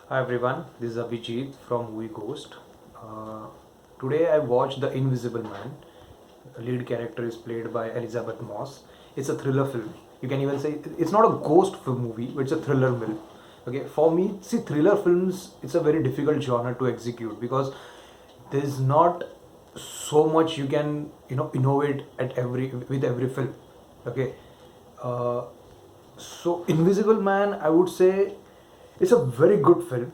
Hi everyone, this is Abhijit from Movie Ghost. Uh, Today I watched The Invisible Man. The lead character is played by Elizabeth Moss. It's a thriller film. You can even say it's not a ghost film movie, but it's a thriller film. Okay, for me, see, thriller films, it's a very difficult genre to execute because there's not so much you can innovate at every with every film. Okay, uh, so Invisible Man, I would say it's a very good film.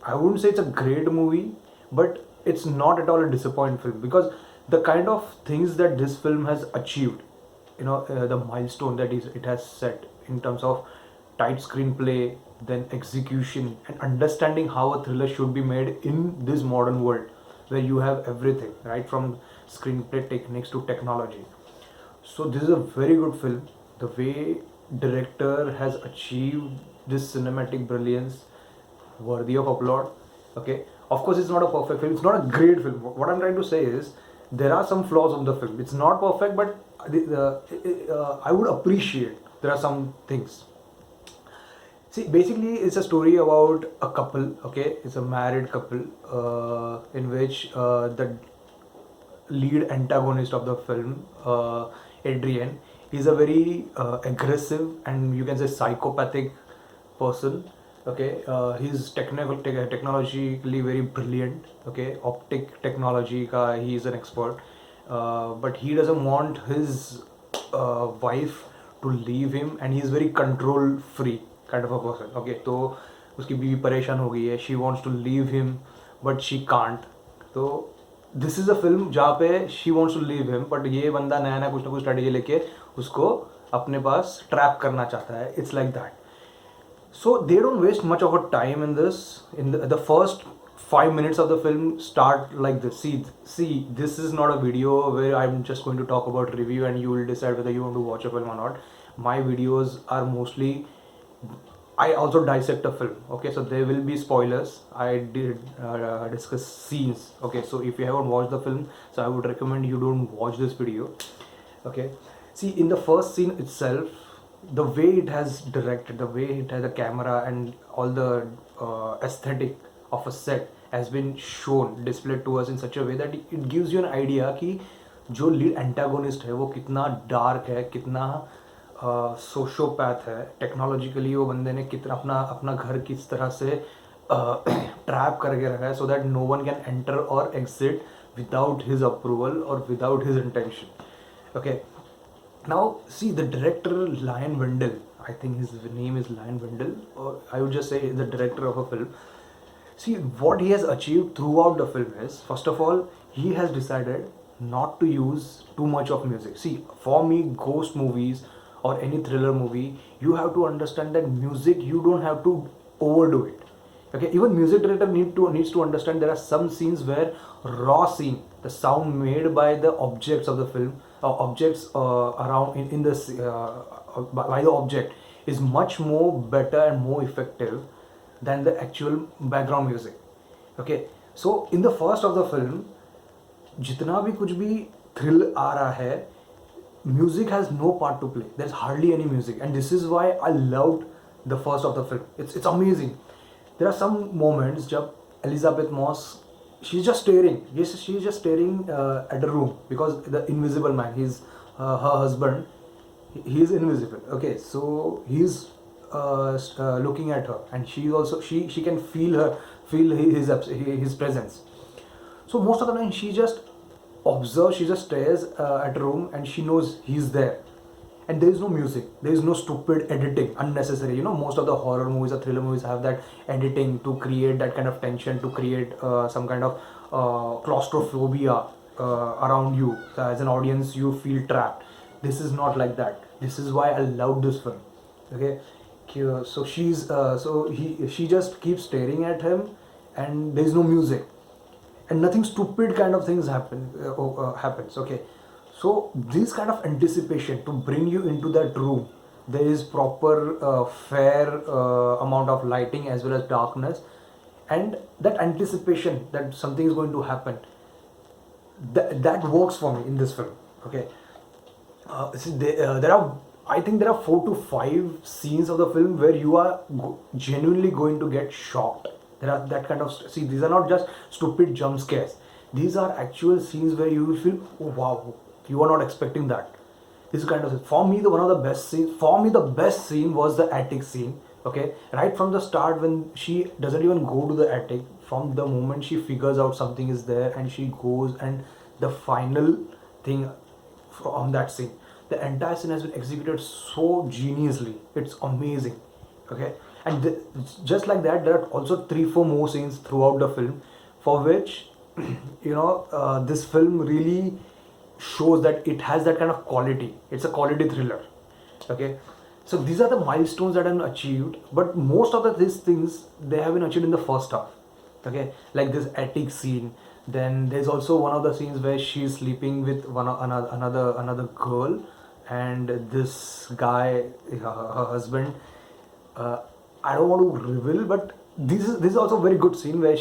I wouldn't say it's a great movie, but it's not at all a disappointing film because the kind of things that this film has achieved, the milestone that it has set in terms of tight screenplay, then execution, and understanding how a thriller should be made in this modern world where you have everything, right from screenplay techniques to technology. So this is a very good film. The way director has achieved this cinematic brilliance, worthy of applaud. Okay, of course it's not a perfect film. It's not a great film. What I'm trying to say is there are some flaws of the film. It's not perfect, but I would appreciate there are some things. See, basically, it's a story about a couple. Okay, it's a married couple in which the lead antagonist of the film, Adrian, he's a very aggressive and you can say psychopathic person. Okay, he's technologically very brilliant. Okay, optic technology ka he is an expert, but he doesn't want his wife to leave him, and he is very control free kind of a person. Okay, तो उसकी बीवी परेशान हो गई है, she wants to leave him but she can't. तो this is a film जहाँ पे she wants to leave him, but ये बंदा नया नया कुछ ना कुछ स्ट्रेटेजी लेके उसको अपने पास ट्रैप करना चाहता है. It's like that. So they don't waste much of a time in this. In the first 5 minutes of the film start like this. See, this is not a video where I'm just going to talk about review and you will decide whether you want to watch a film or not. My videos are mostly, I also dissect a film. Okay, so there will be spoilers. I did discuss scenes. Okay, so if you haven't watched the film, so I would recommend you don't watch this video. Okay, see, in the first scene itself, the way it has directed, the way it has the camera and all the aesthetic of a set has been shown, displayed to us in such a way that it gives you an idea कि जो lead antagonist है वो कितना dark है, कितना सोशोपैथ है. Technologically वो बंदे ने कितना अपना अपना घर किस तरह से ट्रैप करके रखा है, so that no one can enter और एग्जिट विदाउट हिज अप्रूवल और without his intention. Okay, now see the director Lion Wendell, I think his name is Lion Wendell, or I would just say the director of a film. See, what he has achieved throughout the film is, first of all, he has decided not to use too much of music. See, for me, ghost movies or any thriller movie, you have to understand that music, you don't have to overdo it. Okay, even music director needs to understand there are some scenes where raw scene, the sound made by the objects of the film, objects around in this by the object is much more better and more effective than the actual background music. Okay, so in the first of the film, जितना भी कुछ भी thrill आ रहा है, music has no part to play. There's hardly any music, and this is why I loved the first of the film. It's amazing. There are some moments jab Elizabeth Moss, she's just staring. Yes, she's just staring at a room because the invisible man, he's her husband. He is invisible. Okay, so he's looking at her, and she's also she can feel his presence. So most of the time she just observes, she just stares at a room, and she knows he's there. And there is no music, there is no stupid editing, unnecessary. Most of the horror movies or thriller movies have that editing to create that kind of tension, to create some kind of claustrophobia around you. So as an audience, you feel trapped. This is not like that. This is why I love this film. Okay, so she just keeps staring at him, and there is no music, and nothing stupid kind of things happens. Okay, so this kind of anticipation to bring you into that room, there is proper fair amount of lighting as well as darkness, and that anticipation that something is going to happen, that works for me in this film. Okay, there are, I think there are 4 to 5 scenes of the film where you are genuinely going to get shocked. There are that kind of, see, these are not just stupid jump scares. These are actual scenes where you will feel, oh, wow, you are not expecting that. This kind of, for me, the one of the best scenes. For me, the best scene was the attic scene. Okay, right from the start, when she doesn't even go to the attic, from the moment she figures out something is there and she goes, and the final thing from that scene, the entire scene has been executed so geniusly. It's amazing. Okay, and just like that, there are also 3-4 more scenes throughout the film, for which this film really shows that it has that kind of quality. It's a quality thriller. Okay, so these are the milestones that have been achieved, but most of these things, they have been achieved in the first half. Okay, like this attic scene. Then there's also one of the scenes where she's sleeping with another girl, and this guy, her husband, I don't want to reveal, but this is also a very good scene where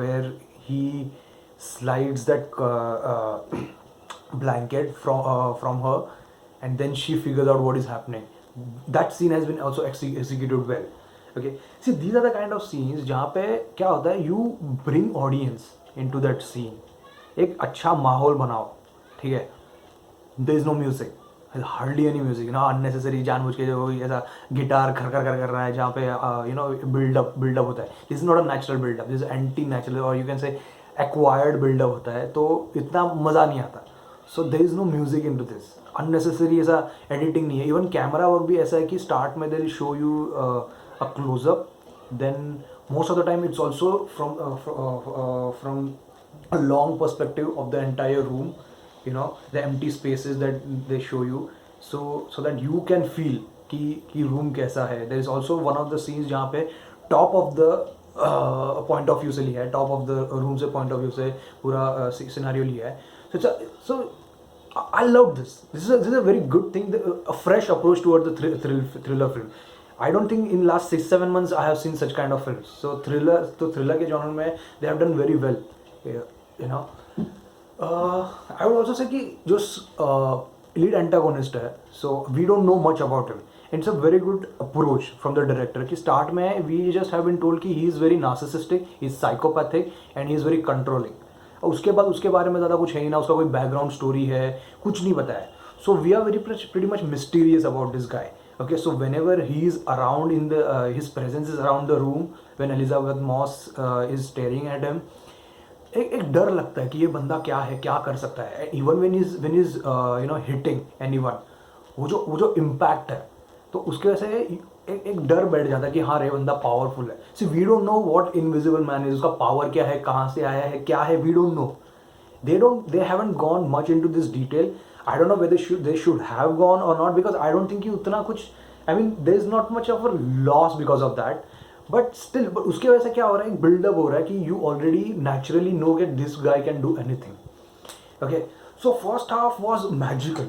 where he slides that blanket from her, and then she figures out what is happening. That scene has been also executed well. Okay, see, these are the kind of scenes जहाँ पे क्या होता है, you bring audience into that scene. एक अच्छा माहौल बनाओ, ठीक है. There is no music, hardly any music, ना unnecessary जानबूझ के जो ऐसा गिटार खर खर कर रहा है जहाँ पे build up होता है. This is not a natural build up. This is anti natural, or you can say acquired build up होता है, तो इतना मज़ा नहीं आता. So there is no music into this. Unnecessary ऐसा editing नहीं है. Even camera work भी ऐसा है कि start में they'll show you a close up, then most of the time it's also from a long perspective of the entire room, the empty spaces that they show you, so that you can feel कि room कैसा है. There is also one of the scenes जहाँ पे top of the point of view से लिया है, top of the room से point of view से पूरा scenario लिया है. So I love this. This is a very good thing, a fresh approach toward the thriller film. I don't think in last 6-7 months I have seen such kind of films. So thriller के genre में they have done very well. I would also say कि जो lead antagonist है, so we don't know much about him. It's a very good approach from the director कि start में we just have been told कि he is very narcissistic, he is psychopathic, and he is very controlling. उसके बाद उसके बारे में ज़्यादा कुछ है ही ना, उसका कोई बैकग्राउंड स्टोरी है, कुछ नहीं पता है. So we are pretty much mysterious about this guy. Okay, so whenever he is around his presence is around the room, when Elizabeth Moss is staring at him, एक डर लगता है कि ये बंदा क्या है, क्या कर सकता है. Even when he's hitting anyone, वो जो impact है, तो उसके वजह से एक डर बैठ जाता है कि हाँ रे बंदा पावरफुल है. See, we don't know what invisible man is, उसका पावर क्या है, कहाँ से आया है, क्या है, we don't know. They haven't gone much into this detail. I don't know whether they should have gone or not, because I don't think कि उतना कुछ, I mean there is not much of a loss because of that. But still, उसके वजह से क्या हो रहा है, एक build-up हो रहा है कि you already naturally know that this guy can do anything. Okay, so first half was magical.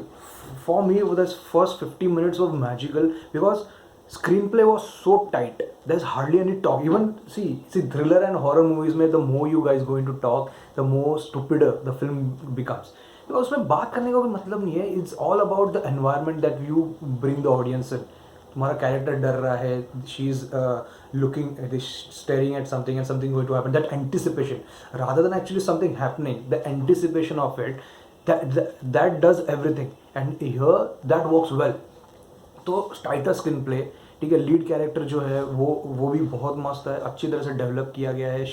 For me, the first 50 minutes was magical because screenplay was so tight. There's hardly any talk. Even see thriller and horror movies में the more you guys go into talk, the more stupider the film becomes. तो उसमें बात करने का कोई मतलब नहीं है. It's all about the environment that you bring the audience in. तुम्हारा कैरेक्टर डर रहा है, she is looking staring at something and something going to happen. That anticipation rather than actually something happening, the anticipation of it, that does everything, and here that works well. तो tighter screen play, ठीक है. Lead character जो है वो भी बहुत मस्त है, अच्छी तरह से डेवलप किया गया है.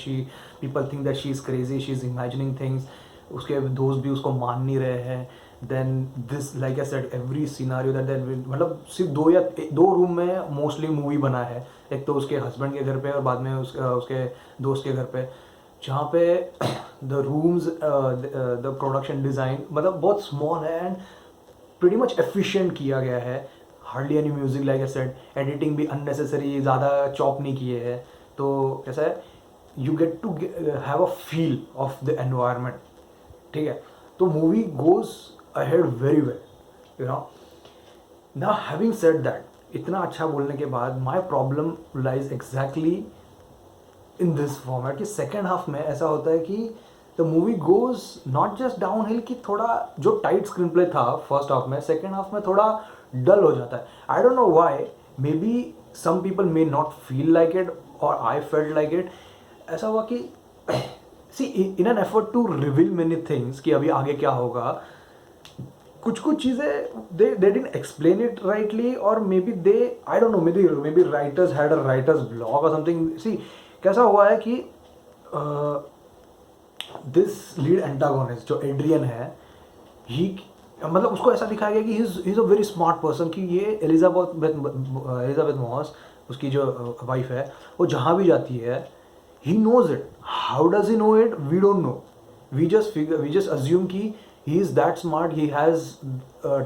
People think that she is crazy, she is imagining things. उसके दोस्त भी उसको मान नहीं रहे हैं. Then this, like I said, every scenario that मतलब सिर्फ 2 रूम में मोस्टली मूवी बना है. एक तो उसके हस्बैंड के घर पे और बाद में उसके दोस्त के घर पे, जहाँ पे the rooms, the production design मतलब बहुत स्मॉल है एंड प्रीटी मच एफिशिएंट किया गया है. Hardly any music, like I said. Editing भी अननेसेसरी ज़्यादा चॉप नहीं किए हैं. तो कैसा है, you get to have a feel of the environment, ठीक है. तो movie goes ahead very well, now having said that, इतना अच्छा बोलने के बाद my problem lies exactly in this format कि सेकेंड हाफ में ऐसा होता है कि the movie goes not just downhill, कि थोड़ा जो टाइट स्क्रीन प्ले था फर्स्ट हाफ में, सेकेंड हाफ में थोड़ा डल हो जाता है. आई don't know why. May be some people may not feel like it, or I felt like it, ऐसा हुआ कि see in an effort to reveal many things कि अभी आगे क्या होगा, कुछ चीज़ें they didn't explain it rightly, or maybe they, I don't know, maybe writers had a writer's block or something. See कैसा हुआ है कि दिस लीड एंटागोनिस्ट जो एड्रियन है, ही मतलब उसको ऐसा दिखाया गया कि he is a very smart person, कि ये एलिजाबेथ मॉस उसकी जो वाइफ है, वो जहाँ भी जाती है he knows it. How does he know it, we don't know. We just assume कि he is that smart, he has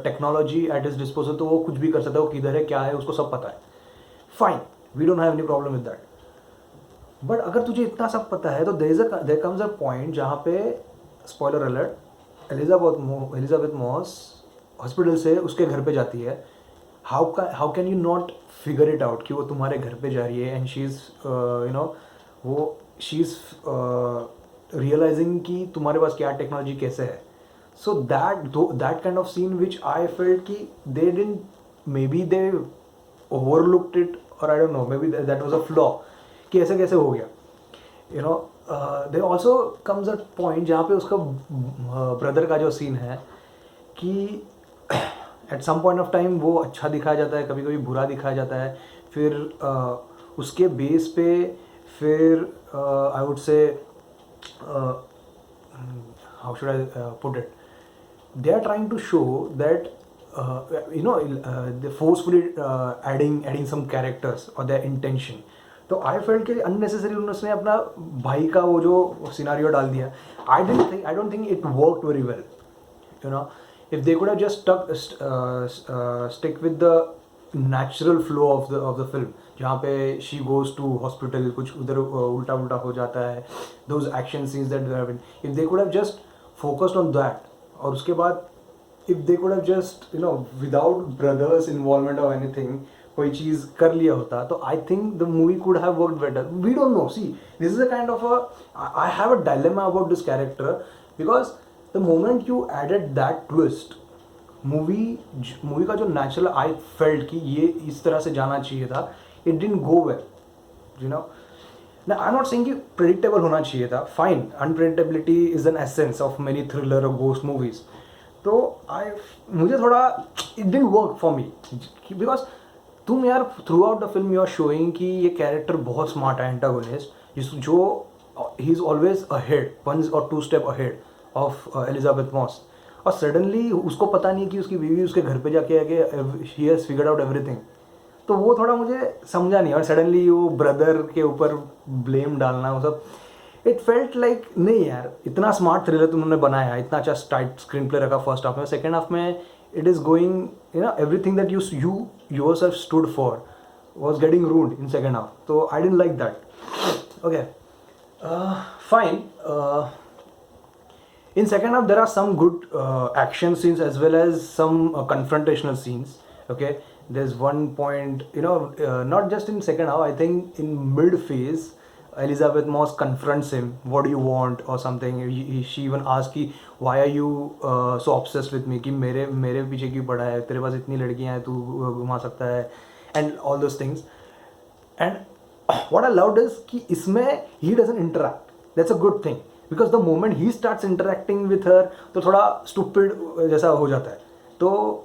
technology at his disposal, तो वो कुछ भी कर सकता है, वो किधर है क्या है उसको सब पता है. Fine, we don't have any problem with that. But अगर तुझे इतना सब पता है तो देयर कम्स अ पॉइंट जहाँ पे, spoiler alert, Elizabeth Moss hospital से उसके घर पे जाती है. How can you not figure it out कि वो तुम्हारे घर पे जा रही है, एंड शी इज़ वो शी इज़ रियलाइजिंग कि तुम्हारे पास क्या टेक्नोलॉजी कैसे है. So that kind of scene which I felt कि they didn't, maybe they overlooked it, और I don't know, maybe that was a flaw कि ऐसे कैसे हो गया. There also comes a point जहाँ पे उसका ब्रदर का जो सीन है कि at some point of time वो अच्छा दिखाया जाता है, कभी कभी बुरा दिखाया जाता है, फिर उसके बेस पे फिर I would say, how should I put it, they are trying to show that they forcefully adding some characters or their intention. तो आई फेल्ट कि अननेसेसरी उन्होंने अपना भाई का वो जो सिनारियो डाल दिया. I don't think it worked very well. If they could have just stick with the natural flow of the film, जहाँ पे she goes to hospital, कुछ उधर उल्टा उल्टा हो जाता है, those action scenes that there have been, if they could have just focused on that, और उसके बाद if they could have just without brothers involvement or anything कोई चीज़ कर लिया होता, तो I think the movie could have worked better. We don't know. See, this is a kind of I have a dilemma about this character, because the moment you added that twist, movie का जो natural आई felt कि ये इस तरह से जाना चाहिए था, it didn't go well. I am not saying कि प्रेडिक्टेबल होना चाहिए था. Fine, unpredictability is an essence of many thriller और गोस्ट मूवीज. तो मुझे थोड़ा it didn't work for me, because तुम यार throughout the film you are showing कि ये कैरेक्टर बहुत स्मार्ट है, एंटागोनिस्ट, जो he is always ahead, 1 or 2 step ahead of Elisabeth Moss, और सडनली उसको पता नहीं कि उसकी बीवी उसके घर पे जाके आके he has figured out everything. तो वो थोड़ा मुझे समझा नहीं, और सडनली वो ब्रदर के ऊपर ब्लेम डालना, वो सब इट फेल्ट लाइक नहीं यार, इतना स्मार्ट थ्रिलर तुमने बनाया, इतना अच्छा टाइट स्क्रीन प्ले रखा फर्स्ट हाफ में, सेकेंड हाफ में it is going, everything that you yourself stood for was getting ruined in second half. So I didn't like that. Okay, fine. In second half there are some good action scenes as well as some confrontational scenes. Okay, there's one point, not just in second half, I think in mid phase Elizabeth Moss confronts him, what do you want or something. She even asks कि why are you so obsessed with me, कि मेरे पीछे क्यों पड़ा है, तेरे पास इतनी लड़कियां हैं, तू घुमा सकता है, and all those things. And what I loved is कि इसमें he doesn't interact. That's a good thing, because the moment he starts interacting with her तो थोड़ा stupid जैसा हो जाता है. तो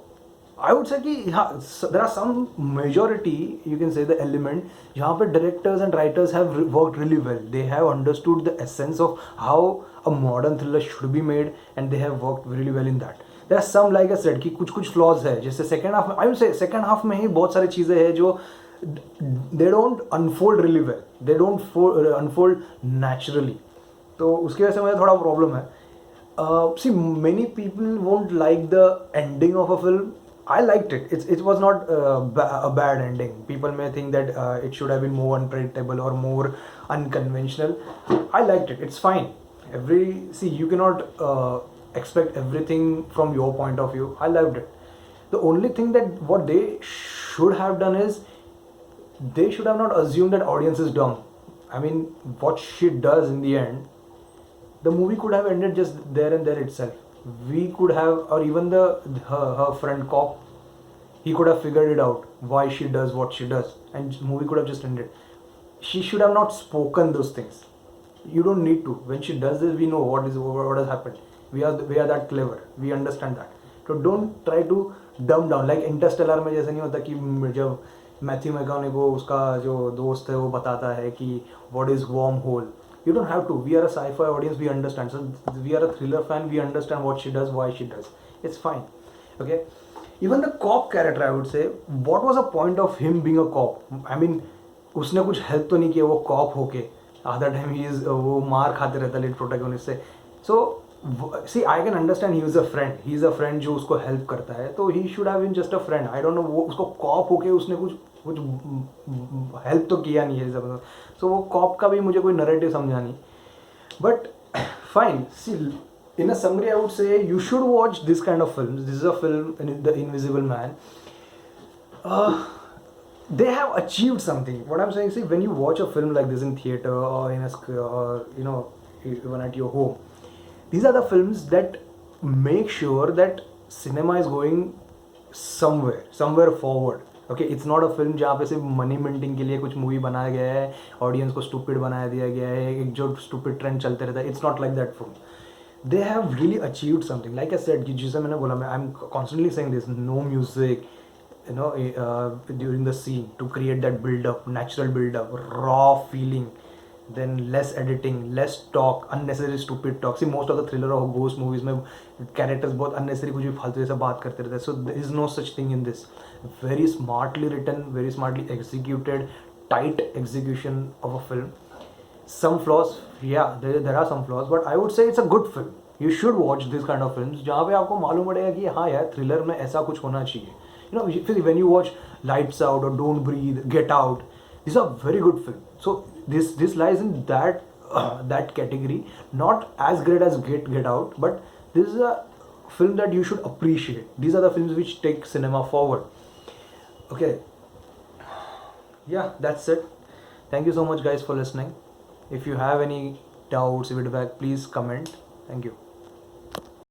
I would say कि हाँ, there are some majority, you can say, the element जहाँ पे directors and writers have worked really well. They have understood the essence of how a modern thriller should be made, and they have worked really well in that. There are some, like I said, कि कुछ flaws है, जैसे second half में, I would say second half में ही बहुत सारी चीज़ें हैं जो they don't unfold really well. They don't unfold naturally. तो उसकी वजह से मुझे थोड़ा प्रॉब्लम है. See, many people won't like the ending of a film. I liked it. It was not a bad ending. People may think that it should have been more unpredictable or more unconventional. I liked it. It's fine. You cannot expect everything from your point of view. I loved it. The only thing that what they should have done is they should have not assumed that audience is dumb. I mean, what she does in the end, the movie could have ended just there and there itself. We could have, or even her friend cop, he could have figured it out why she does what she does, and movie could have just ended. she should have not spoken those things. You don't need to. When she does this, we know what has happened. We are that clever. We understand that. So don't try to dumb down. Like Interstellar में जैसे नहीं होता कि जब Matthew मैकॉने को उसका जो दोस्त है वो बताता है कि what is worm hole. You don't have to. We are a sci-fi audience. We understand. So we are a thriller fan. We understand what she does, why she does. It's fine. Okay. Even the cop character, I would say, what was the point of him being a cop? I mean, उसने कुछ help तो नहीं किया वो corp होके. आधा time ही वो मार खाते रहता लीड प्रोटैगनिस्ट से. So see I can understand he is a friend जो उसको हेल्प करता है, तो he should have been just a friend. I don't know वो उसको कॉप होके उसने कुछ कुछ हेल्प तो किया नहीं है. सो वो कॉप का भी मुझे कोई नरेटिव समझा नहीं. But fine, see in a summary, I would say you should watch this kind of films. This is a film, The Invisible Man. They have achieved something. What I'm saying, see, when you watch a film like this in theater or in or even at your home, these are the films that make sure that cinema is going somewhere forward. Okay, it's not a film जहाँ पे सिर्फ money minting के लिए कुछ movie बनाया गया है, audience को स्टूपिड बनाया दिया गया है, एक जो स्टूपिड ट्रेंड चलते रहता है. It's not like that film. They have really achieved something. Like I said, जिसे मैंने बोला, I'm constantly saying this, no music, during the scene to create that build up, natural build up, raw feeling, then less editing, less talk, unnecessary stupid talk. See, most of the thriller or ghost movies में characters बहुत unnecessary कुछ भी फालतू जैसा बात करते रहते हैं. So there is no such thing in this. Very smartly written, very smartly executed, tight execution of a film. Some flaws, yeah, there are some flaws, but I would say it's a good film. You should watch this kind of films जहाँ पे आपको मालूम पड़ेगा कि हाँ यार thriller में ऐसा कुछ होना चाहिए. When you watch Lights Out or Don't Breathe, Get Out, these are very good films. So this lies in that category. Not as great as Get Out, but this is a film that you should appreciate. These are the films which take cinema forward. Okay, yeah, that's it. Thank you so much guys for listening. If you have any doubts, feedback, please comment. Thank you.